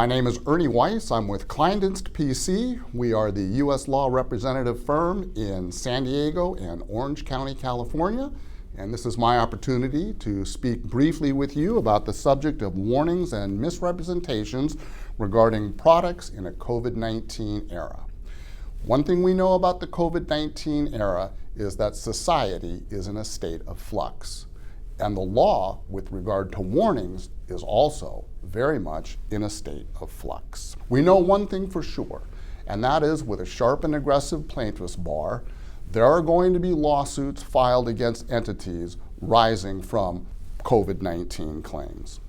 My name is Ernie Weiss. I'm with Ernest PC. We are the U.S. law representative firm in San Diego and Orange County, California. And this is my opportunity to speak briefly with you about the subject of warnings and misrepresentations regarding products in a COVID-19 era. One thing we know about the COVID-19 era is that society is in a state of flux. And the law with regard to warnings is also very much in a state of flux. We know one thing for sure, and that is with a sharp and aggressive plaintiff's bar, there are going to be lawsuits filed against entities rising from COVID-19 claims.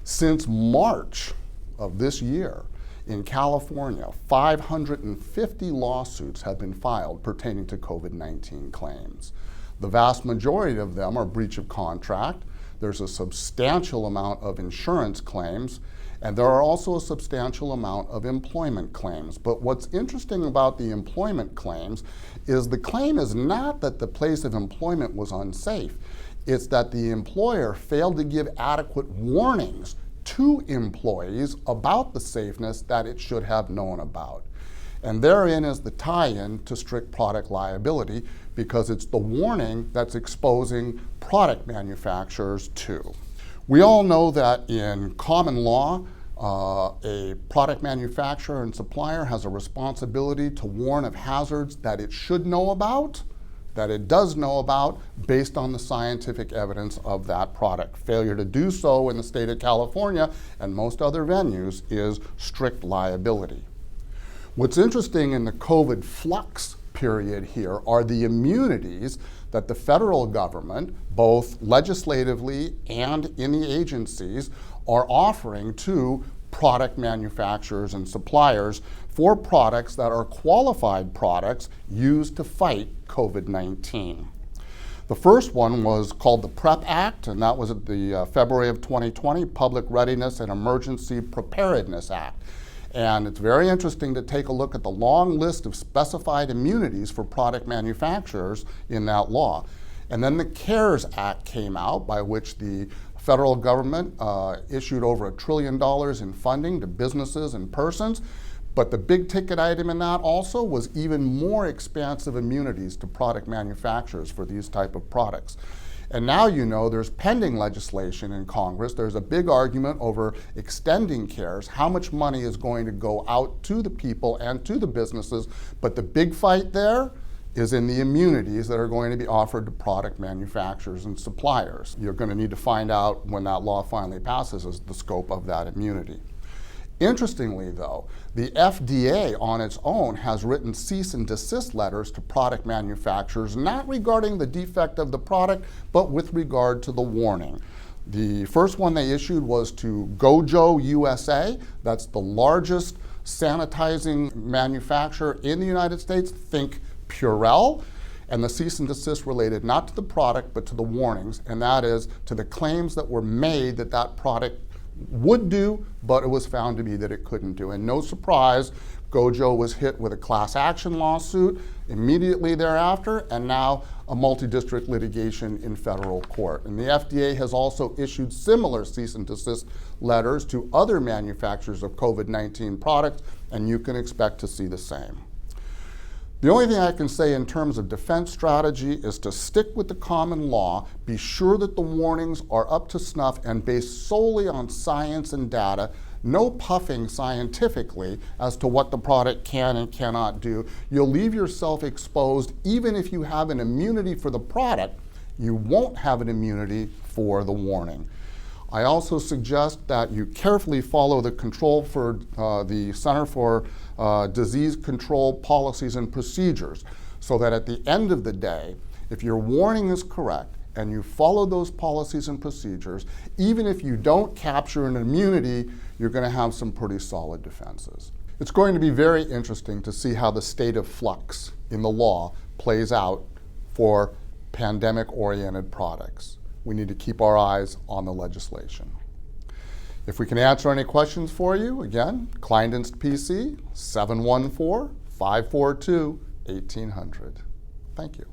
Since March of this year, in California, 550 lawsuits have been filed pertaining to COVID-19 claims. The vast majority of them are breach of contract. There's a substantial amount of insurance claims, and there are also a substantial amount of employment claims. But what's interesting about the employment claims is the claim is not that the place of employment was unsafe. It's that the employer failed to give adequate warnings to employees about the safeness that it should have known about. And therein is the tie-in to strict product liability, because it's the warning that's exposing product manufacturers to. We all know that in common law, a product manufacturer and supplier has a responsibility to warn of hazards that it should know about, that it does know about, based on the scientific evidence of that product. Failure to do so in the state of California and most other venues is strict liability. What's interesting in the COVID flux period here are the immunities that the federal government, both legislatively and in the agencies, are offering to product manufacturers and suppliers for products that are qualified products used to fight COVID-19. The first one was called the PrEP Act, and that was at the February of 2020 Public Readiness and Emergency Preparedness Act. And it's very interesting to take a look at the long list of specified immunities for product manufacturers in that law. And then the CARES Act came out, by which the federal government issued over $1 trillion in funding to businesses and persons. But the big ticket item in that also was even more expansive immunities to product manufacturers for these type of products. And now you know there's pending legislation in Congress. There's a big argument over extending CARES, how much money is going to go out to the people and to the businesses. But the big fight there is in the immunities that are going to be offered to product manufacturers and suppliers. You're going to need to find out when that law finally passes is the scope of that immunity. Interestingly, though, the FDA on its own has written cease and desist letters to product manufacturers, not regarding the defect of the product, but with regard to the warning. The first one they issued was to Gojo USA. That's the largest sanitizing manufacturer in the United States. Think Purell. And the cease and desist related not to the product, but to the warnings, and that is to the claims that were made that that product would do, but it was found to be that it couldn't do. And no surprise, Gojo was hit with a class action lawsuit immediately thereafter, and now a multi-district litigation in federal court. And the FDA has also issued similar cease and desist letters to other manufacturers of COVID-19 products, and you can expect to see the same. The only thing I can say in terms of defense strategy is to stick with the common law, be sure that the warnings are up to snuff and based solely on science and data, no puffing scientifically as to what the product can and cannot do. You'll leave yourself exposed. Even if you have an immunity for the product, you won't have an immunity for the warning. I also suggest that you carefully follow the control for the Center for Disease Control policies and procedures, so that at the end of the day, if your warning is correct and you follow those policies and procedures, even if you don't capture an immunity, you're going to have some pretty solid defenses. It's going to be very interesting to see how the state of flux in the law plays out for pandemic-oriented products. We need to keep our eyes on the legislation. If we can answer any questions for you, again, Ernest PC, 714-542-1800. Thank you.